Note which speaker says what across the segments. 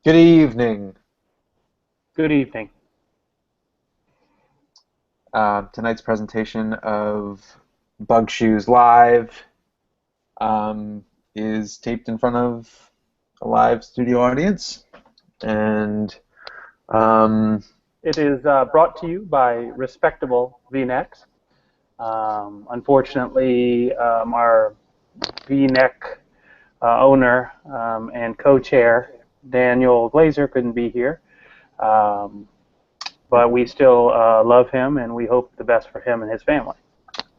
Speaker 1: Good evening.
Speaker 2: Good evening.
Speaker 1: Tonight's presentation of Bug Shoes Live is taped in front of a live studio audience, and um,
Speaker 2: It is brought to you by Respectable V-Necks. Unfortunately, our V-Neck owner and co-chair, Daniel Glazer, couldn't be here. Um, but we still love him, and we hope the best for him and his family.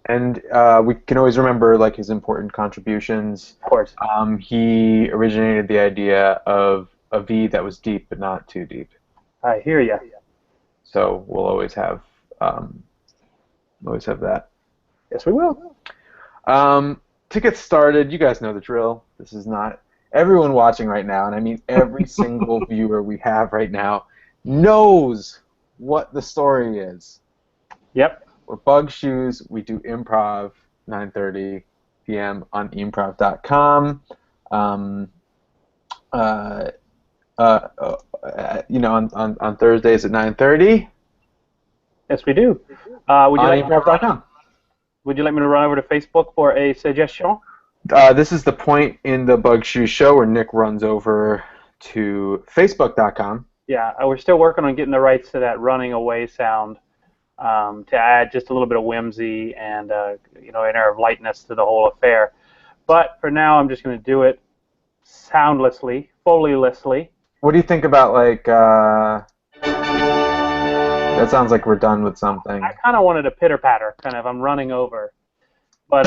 Speaker 1: and we can always remember like his important contributions.
Speaker 2: Of course.
Speaker 1: He originated the idea of a V that was deep but not too deep.
Speaker 2: I hear you.
Speaker 1: So we'll always have that.
Speaker 2: Yes, we will.
Speaker 1: To get started, you guys know the drill. This is not everyone watching right now, and I mean every single viewer we have right now knows what the story is.
Speaker 2: Yep.
Speaker 1: We're Bug Shoes. We do improv 9:30 p.m. on improv.com. Uh, on Thursdays at 9:30
Speaker 2: Yes, we do.
Speaker 1: on improv.com.
Speaker 2: Would you like me to run over to Facebook for a suggestion?
Speaker 1: This is the point in the Bug Shoes show where Nick runs over to facebook.com.
Speaker 2: Yeah, we're still working on getting the rights to that running away sound to add just a little bit of whimsy and an air of lightness to the whole affair. But for now, I'm just going to do it soundlessly, Foleylessly.
Speaker 1: What do you think about like? That sounds like we're done with something.
Speaker 2: I kind of wanted a pitter patter, kind of. I'm running over, but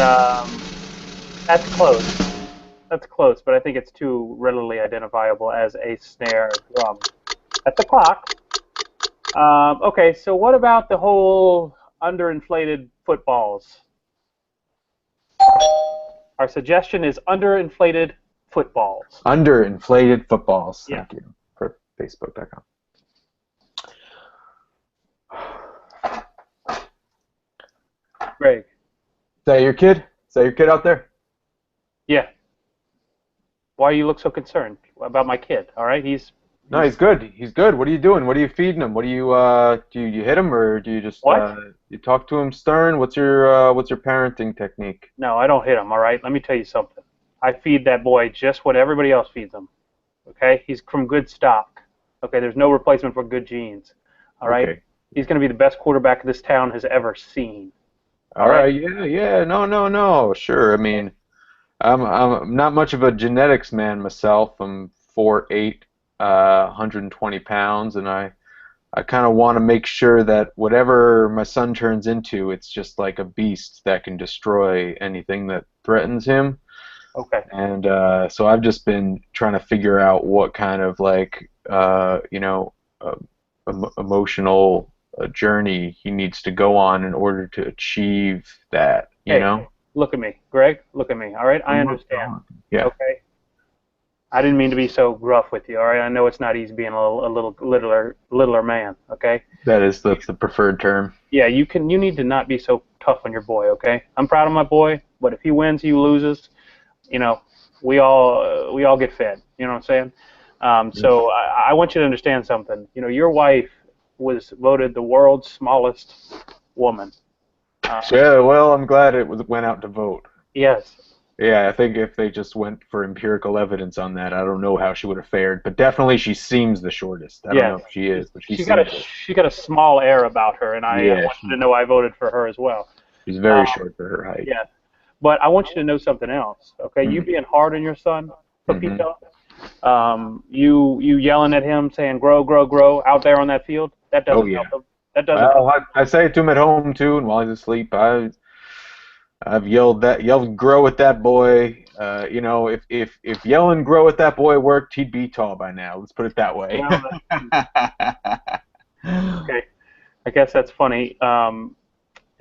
Speaker 2: that's close. That's close, but I think it's too readily identifiable as a snare drum. That's the clock. Okay, so what about the whole underinflated footballs? Our suggestion is underinflated footballs.
Speaker 1: Underinflated footballs.
Speaker 2: Yeah.
Speaker 1: Thank you for facebook.com.
Speaker 2: Greg.
Speaker 1: Is that your kid? Is that your kid out there?
Speaker 2: Yeah. Why you look so concerned about my kid? All right,
Speaker 1: No, he's good. He's good. What are you doing? What are you feeding him? What do you hit him or do you just you talk to him stern? What's your parenting technique?
Speaker 2: No, I don't hit him. All right, let me tell you something. I feed that boy just what everybody else feeds him. Okay, he's from good stock. Okay, there's no replacement for good genes. All right,
Speaker 1: Okay.
Speaker 2: He's going to be the best quarterback this town has ever seen.
Speaker 1: All right. Yeah. No. Sure. I mean, I'm not much of a genetics man myself. I'm 4'8", 120 pounds, and I kind of want to make sure that whatever my son turns into, it's just like a beast that can destroy anything that threatens him.
Speaker 2: Okay.
Speaker 1: And so I've just been trying to figure out what kind of like emotional journey he needs to go on in order to achieve that. You know.
Speaker 2: Look at me, Greg. Look at me. All right, I understand.
Speaker 1: Yeah.
Speaker 2: Okay. I didn't mean to be so gruff with you. All right, I know it's not easy being a little littler man. Okay.
Speaker 1: That's the preferred term.
Speaker 2: Yeah, you need to not be so tough on your boy. Okay. I'm proud of my boy, but if he wins, he loses. We all get fed. You know what I'm saying? So I want you to understand something. Your wife was voted the world's smallest woman.
Speaker 1: Yeah, well, I'm glad it went out to vote.
Speaker 2: Yes.
Speaker 1: Yeah, I think if they just went for empirical evidence on that, I don't know how she would have fared. But definitely she seems the shortest. I don't know if she is, but she
Speaker 2: got a small air about her, and I want you to know I voted for her as well.
Speaker 1: She's very short for her height.
Speaker 2: Yeah. But I want you to know something else, okay? You being hard on your son, Pepito, you yelling at him saying, grow, grow, grow, out there on that field, that doesn't help him. That doesn't help him.
Speaker 1: I say it to him at home, too, and while he's asleep, I've yelled grow at that boy. If yelling grow at that boy worked, he'd be tall by now. Let's put it that way.
Speaker 2: Okay. I guess that's funny.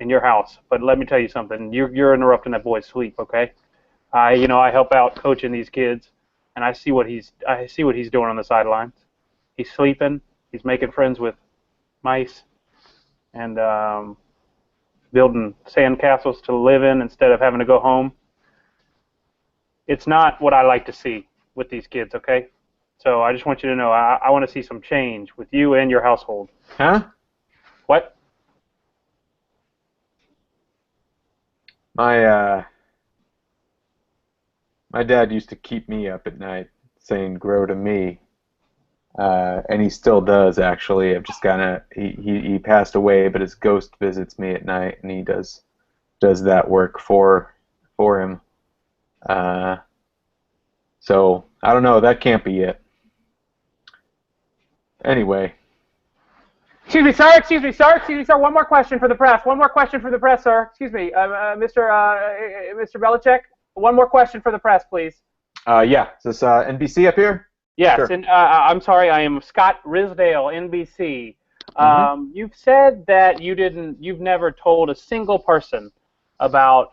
Speaker 2: In your house, but let me tell you something. You're interrupting that boy's sleep, okay? I help out coaching these kids, and I see what he's doing on the sidelines. He's sleeping. He's making friends with mice, and building sand castles to live in instead of having to go home. It's not what I like to see with these kids, okay? So I just want you to know I want to see some change with you and your household.
Speaker 1: Huh?
Speaker 2: What?
Speaker 1: My my dad used to keep me up at night saying "grow to me," and he still does actually. I've just kind of he passed away, but his ghost visits me at night, and he does that work for him. Uh, so I don't know. That can't be it. Anyway,
Speaker 2: Excuse me, sir. Excuse me, sir. Excuse me, sir. One more question for the press. One more question for the press, sir. Excuse me, Mr. Belichick. One more question for the press, please.
Speaker 1: yeah. Is this NBC up here?
Speaker 2: Yes,
Speaker 1: Sure.
Speaker 2: and I'm sorry, I am Scott Risdale, NBC.
Speaker 1: Hmm.
Speaker 2: You've said that you've never told a single person about,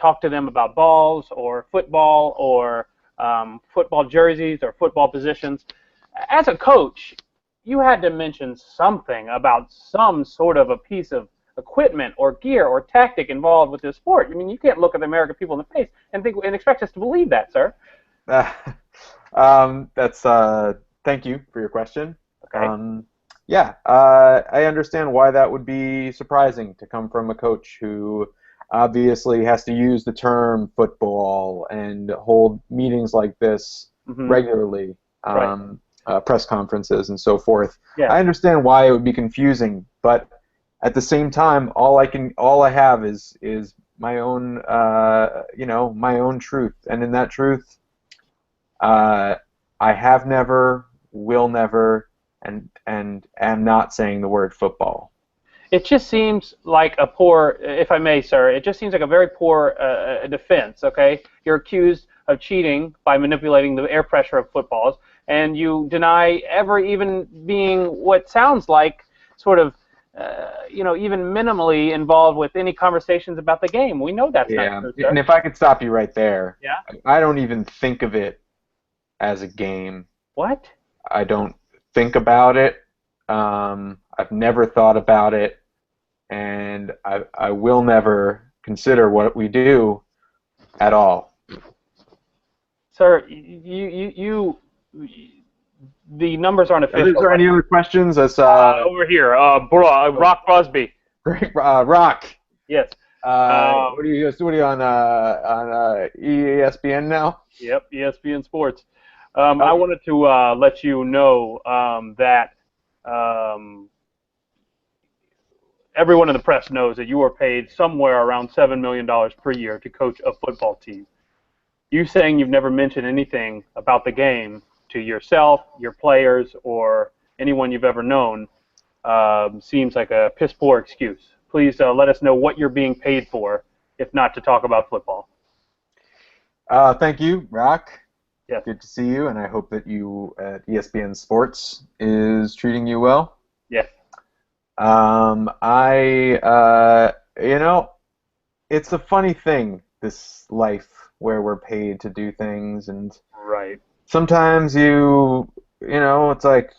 Speaker 2: talk to them about balls or football jerseys or football positions. As a coach, you had to mention something about some sort of a piece of equipment or gear or tactic involved with this sport. I mean, you can't look at the American people in the face and expect us to believe that, sir.
Speaker 1: Uh, that's thank you for your question.
Speaker 2: Okay.
Speaker 1: Um, yeah, I understand why that would be surprising to come from a coach who obviously has to use the term football and hold meetings like this
Speaker 2: Mm-hmm.
Speaker 1: regularly,
Speaker 2: Right.
Speaker 1: press conferences and so forth.
Speaker 2: Yes.
Speaker 1: I understand why it would be confusing, but at the same time, all I have is my own, my own truth, and in that truth. Uh, I have never, will never, and am not saying the word football.
Speaker 2: It just seems like a poor, if I may, sir, it just seems like a very poor defense, okay? You're accused of cheating by manipulating the air pressure of footballs, and you deny ever even being what sounds like sort of, even minimally involved with any conversations about the game. We know that's not
Speaker 1: Yeah,
Speaker 2: true,
Speaker 1: and
Speaker 2: sir.
Speaker 1: if I could stop you right there,
Speaker 2: Yeah?
Speaker 1: I don't even think of it as a game.
Speaker 2: What?
Speaker 1: I don't think about it. I've never thought about it, and I will never consider what we do at all.
Speaker 2: Sir, the numbers aren't
Speaker 1: Is
Speaker 2: official,
Speaker 1: there
Speaker 2: but
Speaker 1: any other questions? That's
Speaker 2: over here, Rock Crosby.
Speaker 1: Rock.
Speaker 2: Yes. Um,
Speaker 1: What are you on ESPN now?
Speaker 2: Yep, ESPN Sports. I
Speaker 1: Okay.
Speaker 2: wanted to let you know that um, everyone in the press knows that you are paid somewhere around $7 million per year to coach a football team. You saying you've never mentioned anything about the game to yourself, your players, or anyone you've ever known seems like a piss poor excuse. Please let us know what you're being paid for, if not to talk about football.
Speaker 1: Thank you, Rock.
Speaker 2: Yes.
Speaker 1: Good to see you, and I hope that you at ESPN Sports is treating you well.
Speaker 2: Yes.
Speaker 1: It's a funny thing, this life where we're paid to do things, and
Speaker 2: Right.
Speaker 1: sometimes it's like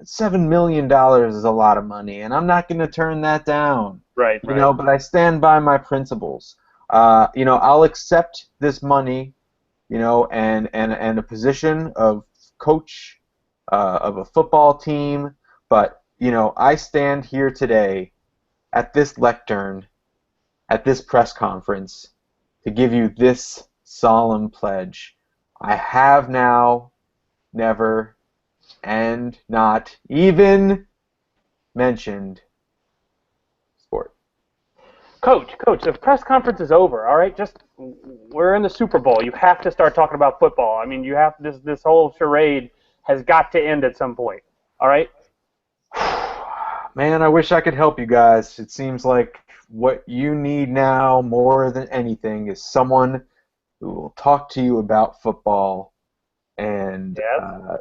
Speaker 1: $7 million is a lot of money, and I'm not going to turn that down.
Speaker 2: Right. Right.
Speaker 1: But I stand by my principles. I'll accept this money, and a position of coach of a football team, but I stand here today at this lectern, at this press conference, to give you this solemn pledge. I have now, never, and not even mentioned sport.
Speaker 2: Coach, the press conference is over. All right, we're in the Super Bowl. You have to start talking about football. I mean, you have this whole charade has got to end at some point. All right.
Speaker 1: Man, I wish I could help you guys. It seems like what you need now more than anything is someone who will talk to you about football and
Speaker 2: Yes.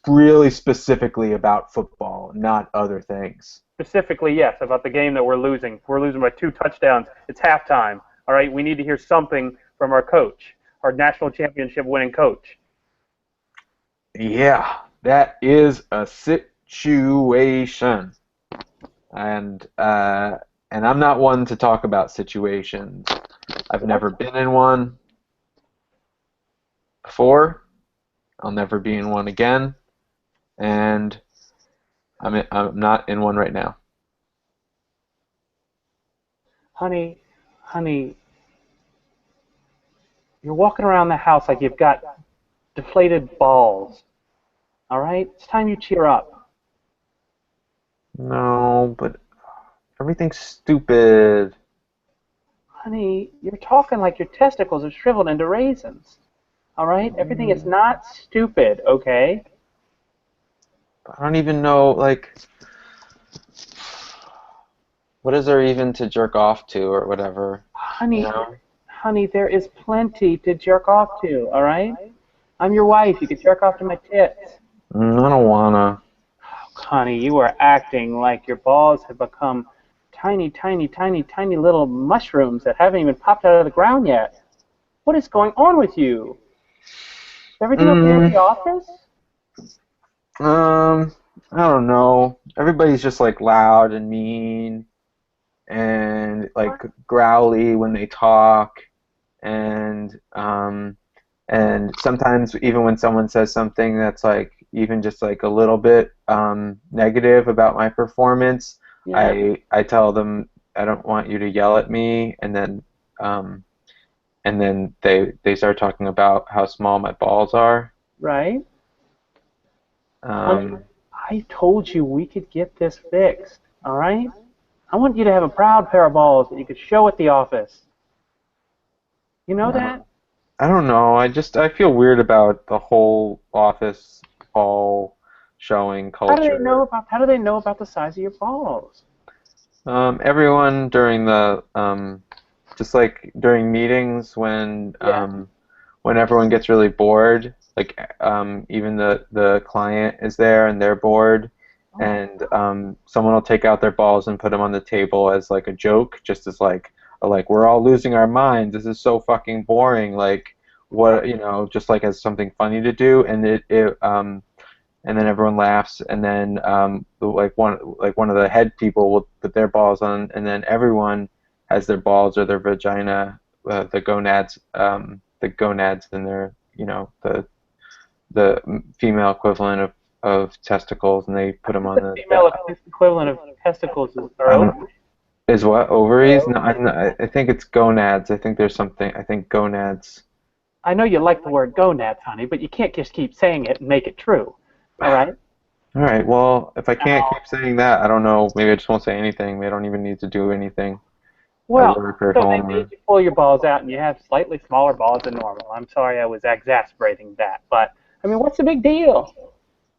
Speaker 1: really specifically about football, not other things.
Speaker 2: Specifically, yes, about the game that we're losing. We're losing by 2 touchdowns. It's halftime. All right. We need to hear something from our coach, our national championship winning coach.
Speaker 1: Yeah, that is a situation, and I'm not one to talk about situations. I've never been in one before, I'll never be in one again, and I'm not in one right now.
Speaker 2: Honey, honey, you're walking around the house like you've got deflated balls. All right? It's time you cheer up.
Speaker 1: No, but everything's stupid.
Speaker 2: Honey, you're talking like your testicles are shriveled into raisins. All right? Everything is not stupid, okay?
Speaker 1: I don't even know, like, what is there even to jerk off to or whatever, you
Speaker 2: Honey,
Speaker 1: know?
Speaker 2: honey, there is plenty to jerk off to, all right? I'm your wife. You can jerk off to my tits.
Speaker 1: I don't wanna.
Speaker 2: Honey, you are acting like your balls have become tiny, tiny, tiny, tiny little mushrooms that haven't even popped out of the ground yet. What is going on with you? Is everything okay at
Speaker 1: Mm,
Speaker 2: the office?
Speaker 1: um, I don't know. Everybody's just like loud and mean and like growly when they talk, and sometimes even when someone says something that's like even just like a little bit negative about my performance,
Speaker 2: Yeah,
Speaker 1: I tell them I don't want you to yell at me, um, and then they start talking about how small my balls are.
Speaker 2: right? Honey,
Speaker 1: Um,
Speaker 2: I told you we could get this fixed, all right? I want you to have a proud pair of balls that you could show at the office. You know that?
Speaker 1: I don't know. I feel weird about the whole office ball showing culture.
Speaker 2: How do they know about the size of your balls?
Speaker 1: Everyone during the just like during meetings
Speaker 2: Yeah.
Speaker 1: when everyone gets really bored, like even the client is there and they're bored,
Speaker 2: Oh,
Speaker 1: and someone will take out their balls and put them on the table as like a joke, just as like we're all losing our minds. This is so fucking boring. Like what just like as something funny to do, and and then everyone laughs, and then like one of the head people will put their balls on, and then everyone has their balls or their vagina, the gonads in their the female equivalent of testicles, and they put them on
Speaker 2: the female equivalent of testicles are
Speaker 1: I
Speaker 2: ovaries.
Speaker 1: don't is what ovaries? No, I think it's gonads. I think there's something. I think gonads.
Speaker 2: I know you like the word gonads, honey, but you can't just keep saying it and make it true. All right?
Speaker 1: All right. Well, if I can't
Speaker 2: Now,
Speaker 1: keep saying that, I don't know. Maybe I just won't say anything. Maybe I don't even need to do anything at
Speaker 2: well,
Speaker 1: work or at
Speaker 2: so they
Speaker 1: home.
Speaker 2: made you pull your balls out and you have slightly smaller balls than normal. I'm sorry I was exasperating that, but I mean, what's the big deal?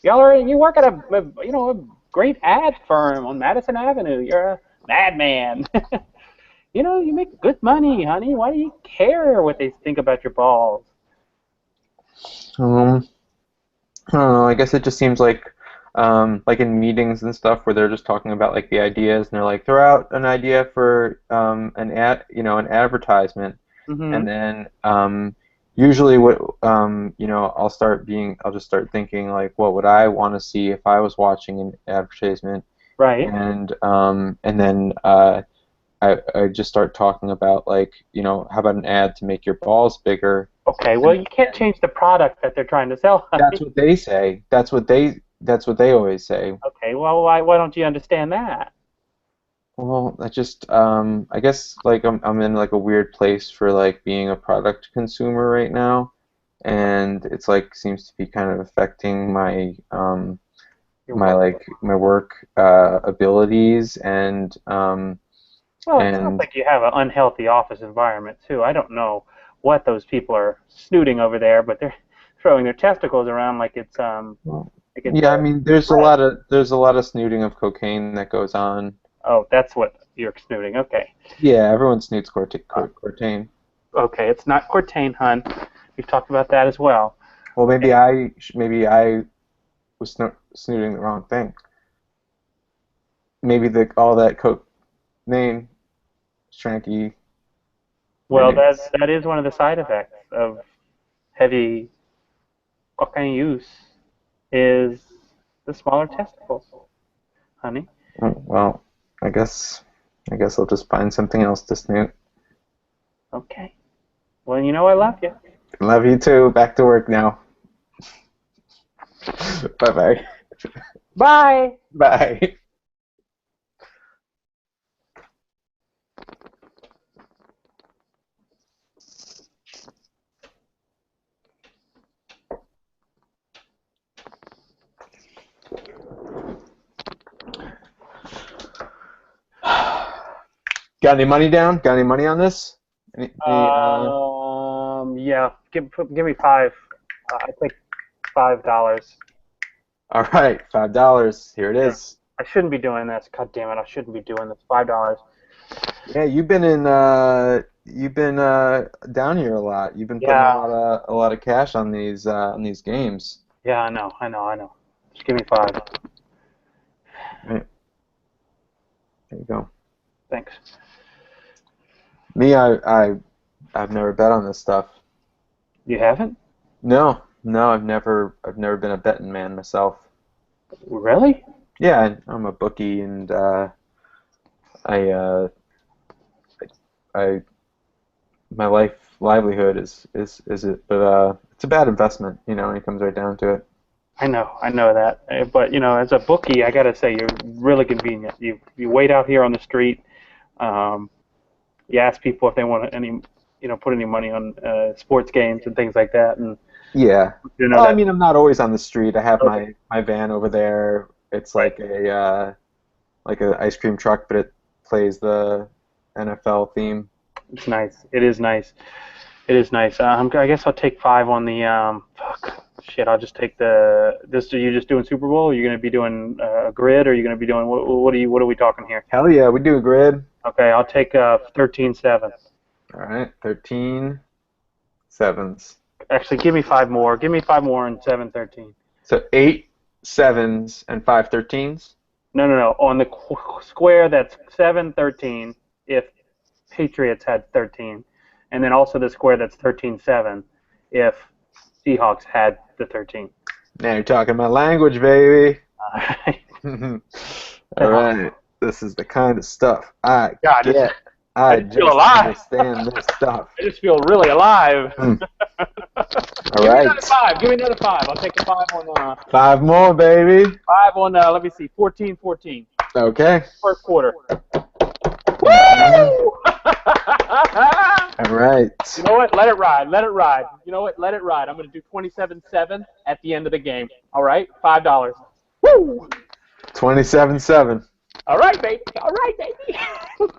Speaker 2: You work at a great ad firm on Madison Avenue. You're a madman. You make good money, honey. Why do you care what they think about your balls?
Speaker 1: Um, I don't know. I guess it just seems like in meetings and stuff where they're just talking about like the ideas, and they're like, throw out an idea for an advertisement,
Speaker 2: Mm-hmm.
Speaker 1: and then usually what I'll just start thinking like, what would I want to see if I was watching an advertisement,
Speaker 2: Right.
Speaker 1: and then I just start talking about like, how about an ad to make your balls bigger?
Speaker 2: Okay. Well,
Speaker 1: And
Speaker 2: you can't change the product that they're trying to sell,
Speaker 1: that's
Speaker 2: honey.
Speaker 1: what they say. That's what they always say.
Speaker 2: Okay. Well, why don't you understand that?
Speaker 1: Well, I guess like I'm in like a weird place for like being a product consumer right now, and it's like seems to be kind of affecting
Speaker 2: Your work.
Speaker 1: my work abilities,
Speaker 2: Well, it sounds
Speaker 1: and
Speaker 2: like you have an unhealthy office environment too. I don't know what those people are snooting over there, but they're throwing their testicles around
Speaker 1: well,
Speaker 2: like it's
Speaker 1: yeah, I
Speaker 2: a
Speaker 1: mean
Speaker 2: bread.
Speaker 1: there's a lot of snooting of cocaine that goes on.
Speaker 2: Oh, that's what you're snooting. Okay.
Speaker 1: Yeah, everyone snoots
Speaker 2: Uh,
Speaker 1: cocaine.
Speaker 2: okay, it's not Cortain, hun. We've talked about that as well.
Speaker 1: Well,
Speaker 2: And
Speaker 1: maybe I was snooting the wrong thing. Maybe the all that cocaine Shranky
Speaker 2: well,
Speaker 1: made me.
Speaker 2: that is one of the side effects of heavy cocaine use is the smaller testicles, honey.
Speaker 1: Oh, well, I guess I guess I'll just find something else to snoot.
Speaker 2: Okay. Well, you know I love you.
Speaker 1: Love you too. Back to work now. Bye-bye.
Speaker 2: Bye.
Speaker 1: Bye. Got any money down? Got any money on this?
Speaker 2: Yeah. Give me five. I take $5.
Speaker 1: All right, $5. Here it
Speaker 2: Yeah.
Speaker 1: is.
Speaker 2: I shouldn't be doing this. God damn it! I shouldn't be doing this. $5.
Speaker 1: Yeah, you've been down here a lot. You've been putting
Speaker 2: Yeah.
Speaker 1: a lot of cash on these games.
Speaker 2: Yeah. I know. I know. I know. Just give me five.
Speaker 1: Right, there you go.
Speaker 2: Thanks.
Speaker 1: Me, I've never bet on this stuff.
Speaker 2: You haven't?
Speaker 1: No, no, I've never been a betting man myself.
Speaker 2: Really?
Speaker 1: Yeah, I'm a bookie, and I I my livelihood is it, but it's a bad investment, when it comes right down to it.
Speaker 2: I know that. But as a bookie, I gotta say you're really convenient. You wait out here on the street. Um, you ask people if they want any, put any money on sports games and things like that, and
Speaker 1: Yeah.
Speaker 2: you know
Speaker 1: Well, I
Speaker 2: that.
Speaker 1: mean, I'm not always on the street. I have
Speaker 2: Okay.
Speaker 1: my van over there. It's
Speaker 2: Right.
Speaker 1: like a ice cream truck, but it plays the NFL theme.
Speaker 2: It's nice. It is nice. It is nice. I guess I'll take five on the. Fuck. Shit. I'll just take the. This. Are you just doing Super Bowl? Are you gonna be doing a grid? Or are you gonna be doing what are we talking here?
Speaker 1: Hell yeah, we do a grid.
Speaker 2: Okay. I'll take 13-7.
Speaker 1: All right, 13 sevens.
Speaker 2: Actually, give me five more. Give me five more and 7-13.
Speaker 1: So eight sevens and five 13s.
Speaker 2: No, no, no. On the square, that's 7-13 if Patriots had 13, and then also the square that's 13-7 if Seahawks had the 13.
Speaker 1: Now you're talking my language, baby.
Speaker 2: Uh,
Speaker 1: All right, this is the kind of stuff I
Speaker 2: God,
Speaker 1: get.
Speaker 2: I
Speaker 1: I
Speaker 2: just feel
Speaker 1: just
Speaker 2: alive.
Speaker 1: understand this stuff.
Speaker 2: I just feel really alive.
Speaker 1: Mm. All
Speaker 2: Give me another
Speaker 1: right,
Speaker 2: five. Give me another five. I'll take the five on.
Speaker 1: five more, baby.
Speaker 2: Five on. Let me see. 14-14.
Speaker 1: Okay.
Speaker 2: First quarter.
Speaker 1: Mhm.
Speaker 2: Woo!
Speaker 1: All right.
Speaker 2: You know what? Let it ride. Let it ride. You know what? Let it ride. I'm going to do 27-7 at the end of the game. All right? $5. Woo!
Speaker 1: 27-7.
Speaker 2: All right, baby. All right, baby.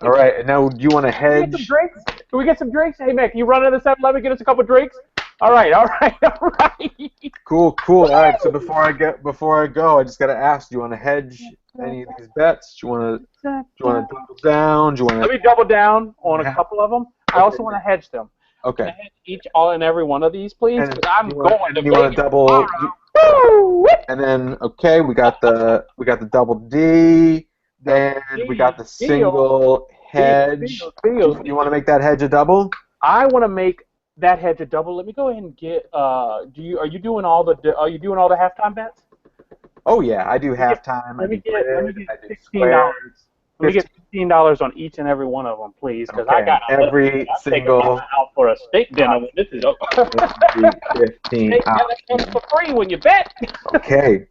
Speaker 1: All right. And now, do you want to
Speaker 2: Can we get some
Speaker 1: hedge?
Speaker 2: drinks? Can we get some drinks? Hey, man, can you run into the 7-Eleven, get us a couple drinks? All right, all right, all right.
Speaker 1: Cool, cool. All right. So before I go, I just gotta ask: do you want to hedge any of these bets? Do you want to double down? Do you want
Speaker 2: Let
Speaker 1: to?
Speaker 2: me double down on a couple of them. I also want to hedge them. Can I
Speaker 1: Okay.
Speaker 2: hedge each, all and every one of these, please?
Speaker 1: And
Speaker 2: Because I'm
Speaker 1: you want
Speaker 2: going to
Speaker 1: you want
Speaker 2: Vegas
Speaker 1: to double?
Speaker 2: tomorrow. Woo!
Speaker 1: And then okay, we got the double D,
Speaker 2: Double
Speaker 1: and we got
Speaker 2: D.
Speaker 1: the
Speaker 2: Deal.
Speaker 1: single
Speaker 2: Deal.
Speaker 1: hedge.
Speaker 2: Deal.
Speaker 1: Do you want to make that hedge a double?
Speaker 2: I want to make that hedge a double. Let me go ahead and get. Are you doing all the halftime bets?
Speaker 1: Oh yeah, I do halftime. I
Speaker 2: Let me
Speaker 1: do
Speaker 2: get
Speaker 1: grid. I do
Speaker 2: $16.
Speaker 1: squares.
Speaker 2: Let me get $15 on each and every one of them, please, because I
Speaker 1: Okay,
Speaker 2: got.
Speaker 1: every
Speaker 2: I'm taking
Speaker 1: single
Speaker 2: mama out for a steak dinner. When this is over.
Speaker 1: every 15
Speaker 2: Steak dinner
Speaker 1: hours.
Speaker 2: comes for free when you bet.
Speaker 1: Okay,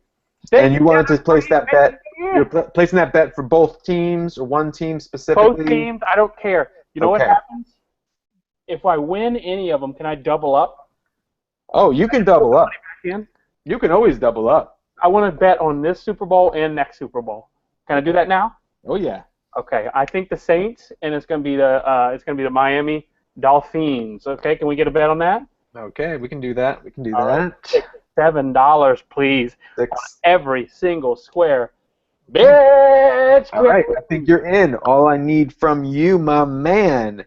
Speaker 2: Steak
Speaker 1: and you wanted to
Speaker 2: dinner
Speaker 1: place
Speaker 2: free,
Speaker 1: that bet.
Speaker 2: baby.
Speaker 1: You're placing that bet for both teams or one team
Speaker 2: Both
Speaker 1: specifically.
Speaker 2: teams, I don't care. You know what
Speaker 1: Okay.
Speaker 2: happens? If I win any of them, can I double up?
Speaker 1: Oh, you can double up.
Speaker 2: In?
Speaker 1: You can always double up.
Speaker 2: I want to bet on this Super Bowl and next Super Bowl. Can I do that now?
Speaker 1: Oh yeah.
Speaker 2: Okay, I think the Saints, and it's going to be the Miami Dolphins. Okay, can we get a bet on that?
Speaker 1: Okay, we can do that. We can do
Speaker 2: All right,
Speaker 1: that.
Speaker 2: $7, please, on
Speaker 1: 6.
Speaker 2: every single square. Bitch!
Speaker 1: All right, I think you're in. All I need from you, my man,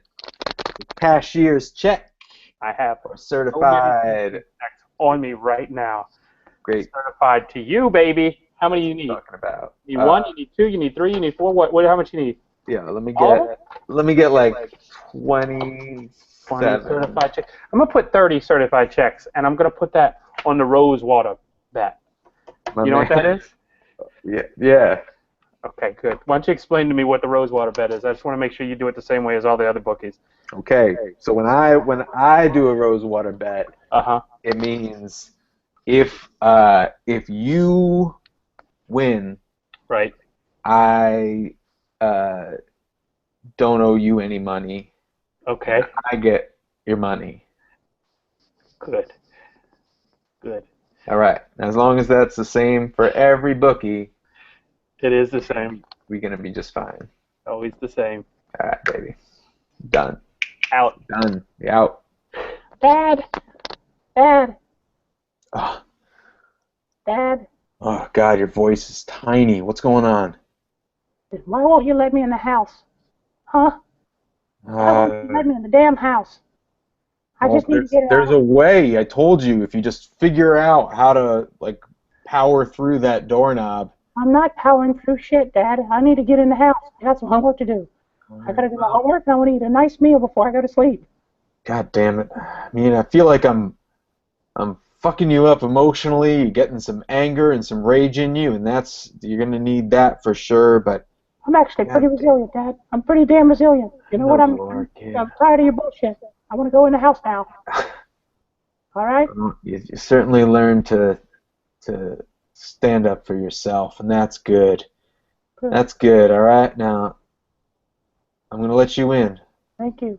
Speaker 1: cashier's check
Speaker 2: I have
Speaker 1: or certified.
Speaker 2: on me right now.
Speaker 1: Great.
Speaker 2: Certified to you, baby. How many you need?
Speaker 1: Talking about.
Speaker 2: You need one, you need two, you need three, you need four. What? How much you need?
Speaker 1: Yeah, let me
Speaker 2: All of
Speaker 1: get like 27.
Speaker 2: 20 certified checks. I'm gonna put 30 certified checks, and I'm gonna put that on the Rosewater bet.
Speaker 1: My
Speaker 2: You know what that
Speaker 1: man.
Speaker 2: is?
Speaker 1: Yeah, yeah.
Speaker 2: Okay, good. Why don't you explain to me what the Rosewater bet is? I just want to make sure you do it the same way as all the other bookies.
Speaker 1: Okay. So when I do a Rosewater bet,
Speaker 2: Uh huh.
Speaker 1: it means if you win,
Speaker 2: Right.
Speaker 1: I don't owe you any money, and
Speaker 2: Okay.
Speaker 1: I get your money.
Speaker 2: Good. Good.
Speaker 1: All right. As long as that's the same for every bookie,
Speaker 2: It is the
Speaker 1: we're gonna
Speaker 2: same.
Speaker 1: be we're gonna be just fine.
Speaker 2: Always the same.
Speaker 1: All right, baby. Done.
Speaker 2: Out.
Speaker 1: Done. We out.
Speaker 2: Dad. Dad.
Speaker 1: Oh,
Speaker 2: Dad.
Speaker 1: oh God, your voice is tiny. What's going on?
Speaker 2: Why won't you let me in the house? Huh? Why won't you
Speaker 1: Uh,
Speaker 2: let me in the damn house? I
Speaker 1: well,
Speaker 2: just need to get
Speaker 1: there's
Speaker 2: out.
Speaker 1: a way. I told you if you just figure out how to like power through that doorknob.
Speaker 2: I'm not powering through shit, Dad. I need to get in the house. I got some homework to do.
Speaker 1: All
Speaker 2: I
Speaker 1: right,
Speaker 2: gotta do my
Speaker 1: well,
Speaker 2: homework and I want to eat a nice meal before I go to sleep.
Speaker 1: God damn it. I mean, I feel like I'm fucking you up emotionally. You're getting some anger and some rage in you, and that's you're gonna need that for sure. But
Speaker 2: I'm actually pretty
Speaker 1: God damn,
Speaker 2: resilient, Dad. I'm pretty damn resilient. You
Speaker 1: I
Speaker 2: know
Speaker 1: know
Speaker 2: what?
Speaker 1: you are, kid.
Speaker 2: I'm tired of your bullshit. I want to go in the house now. All right?
Speaker 1: Well, you certainly learned to stand up for yourself, and that's good.
Speaker 2: Good.
Speaker 1: That's good. All right, now I'm gonna let you in,
Speaker 2: Thank you.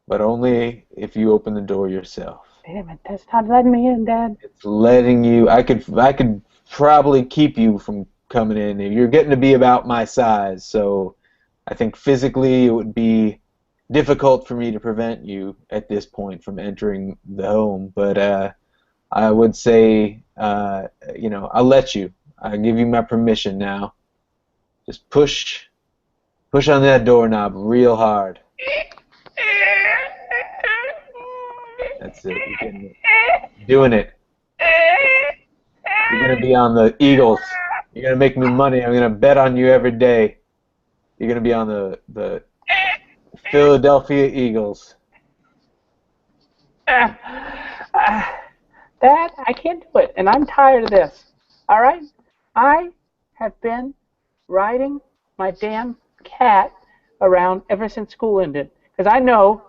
Speaker 1: but only if you open the door yourself.
Speaker 2: Damn it. That's not letting me in, Dad.
Speaker 1: It's letting you. I could probably keep you from coming in. You're getting to be about my size, so I think physically it would be difficult for me to prevent you at this point from entering the home. But I would say, I'll let you. I give you my permission now. Just push on that doorknob real hard. That's it. You're getting it. Doing it. You're gonna be on the Eagles. You're gonna make me money. I'm gonna bet on you every day. You're gonna be on the Philadelphia Eagles.
Speaker 2: Uh, uh, Dad, I can't do it, and I'm tired of this. All right? I have been riding my damn cat around ever since school ended. Because I know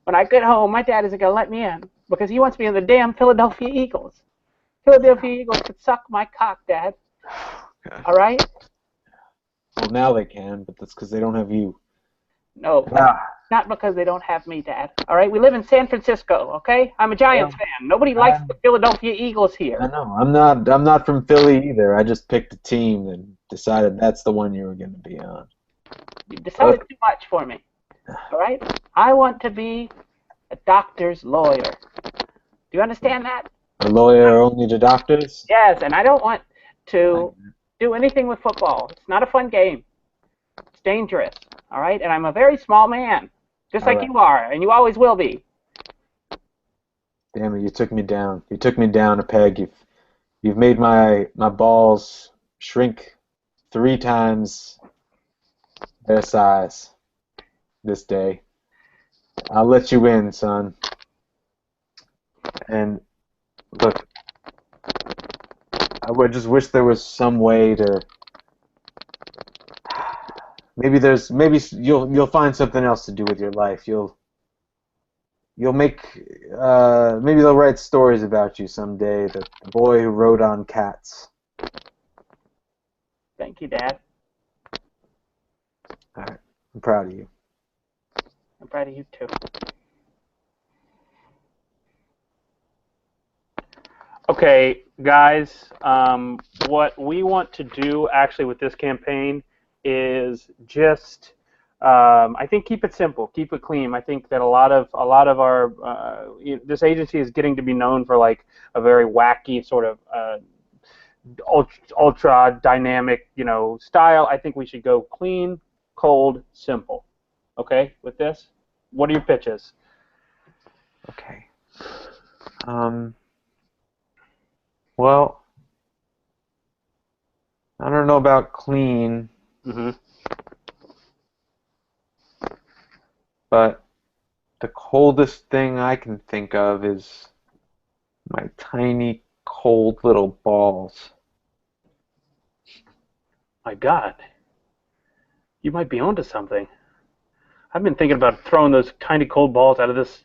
Speaker 2: when I get home, my dad isn't going to let me in because he wants me in the damn Philadelphia Eagles. Philadelphia Eagles could suck my cock, Dad.
Speaker 1: God.
Speaker 2: All right?
Speaker 1: Well, now they can, but that's because they don't have you.
Speaker 2: No,
Speaker 1: Ah,
Speaker 2: not because they don't have me, Dad. All right? We live in San Francisco, okay? I'm a Giants
Speaker 1: well,
Speaker 2: fan. Nobody likes
Speaker 1: I'm,
Speaker 2: the Philadelphia Eagles
Speaker 1: I
Speaker 2: here.
Speaker 1: know. I'm not from Philly either. I just picked a team and decided that's the one you were going to be on.
Speaker 2: You decided
Speaker 1: Look,
Speaker 2: too much for me. All right? I want to be a doctor's lawyer. Do you understand that?
Speaker 1: a lawyer only to doctors.
Speaker 2: Yes, and I don't want
Speaker 1: I,
Speaker 2: to do anything with football. It's not a fun game. It's dangerous. All right? And I'm a very small man, just
Speaker 1: all
Speaker 2: like
Speaker 1: right.
Speaker 2: you are, and you always will be.
Speaker 1: Damn it, you took me down. You took me down a peg. You've made my balls shrink 3 times their size this day. I'll let you in, son. And look, I would just wish there was some way to. Maybe you'll find something else to do with your life. You'll make maybe they'll write stories about you someday. The boy who rode on cats.
Speaker 2: Thank you, Dad.
Speaker 1: All right, I'm proud of you.
Speaker 2: I'm proud of you, too. Okay, guys, what we want to do actually with this campaign is just, I think, keep it simple, keep it clean. I think that a lot of our this agency is getting to be known for like a very wacky sort of ultra dynamic, style. I think we should go clean, cold, simple. Okay, with this, what are your pitches?
Speaker 1: Okay. Well, I don't know about clean,
Speaker 2: Mm-hmm.
Speaker 1: but the coldest thing I can think of is my tiny, cold little balls.
Speaker 2: My God, you might be onto something. I've been thinking about throwing those tiny cold balls out of this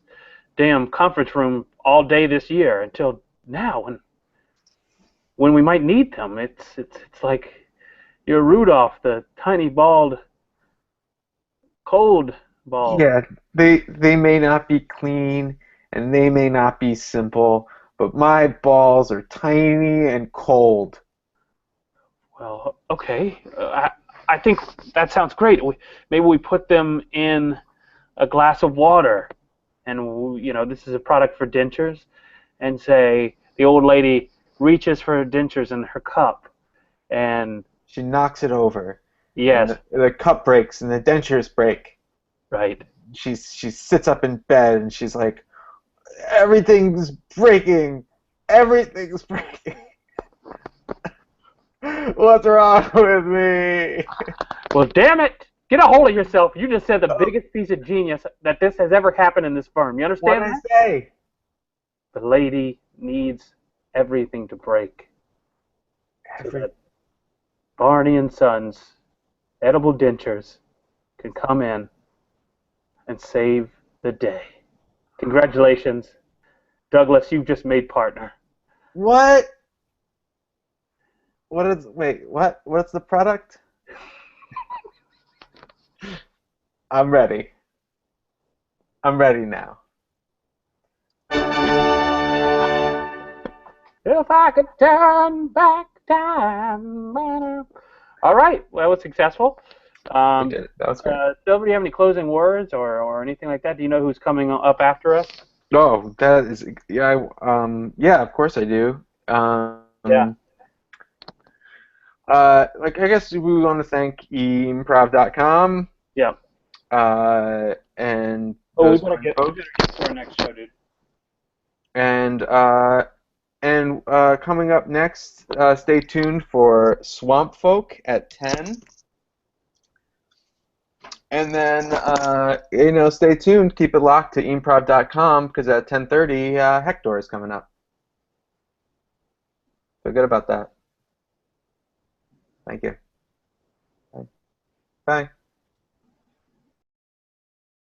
Speaker 2: damn conference room all day this year until now, and when we might need them. It's like you're Rudolph, the tiny bald cold ball.
Speaker 1: Yeah, they may not be clean and they may not be simple, but my balls are tiny and cold.
Speaker 2: Well, okay. I think that sounds great. Maybe we put them in a glass of water, and this is a product for dentures, and say the old lady reaches for her dentures in her cup, and
Speaker 1: She knocks it over, and
Speaker 2: yes,
Speaker 1: the cup breaks and the dentures break.
Speaker 2: right.
Speaker 1: She sits up in bed and she's like, everything's breaking, everything's breaking. What's wrong with me?
Speaker 2: Well, damn it! Get a hold of yourself. You just said the biggest piece of genius that this has ever happened in this firm. You
Speaker 1: What
Speaker 2: understand
Speaker 1: did
Speaker 2: that?
Speaker 1: I say?
Speaker 2: The lady needs everything to break so
Speaker 1: Every,
Speaker 2: that Barney and Sons edible dentures can come in and save the day. Congratulations, Douglas. You've just made partner.
Speaker 1: what? What is? Wait, what? What's the product? I'm ready. I'm ready now.
Speaker 2: If I could turn back time. All right. Well, it was successful.
Speaker 1: We did it. That was great.
Speaker 2: Silver, do you have any closing words or anything like that? Do you know who's coming up after us?
Speaker 1: Oh, that is yeah. Yeah. Of course I do.
Speaker 2: Yeah.
Speaker 1: Like I guess we want to thank improv.com
Speaker 2: Yeah.
Speaker 1: and
Speaker 2: Oh, we
Speaker 1: those
Speaker 2: better
Speaker 1: fine
Speaker 2: get
Speaker 1: folks.
Speaker 2: to our next show, dude.
Speaker 1: And coming up next, stay tuned for Swamp Folk at 10. And then stay tuned, keep it locked to improv.com because at 10:30 Hector is coming up. Feel good about that. Thank you. Bye. Bye.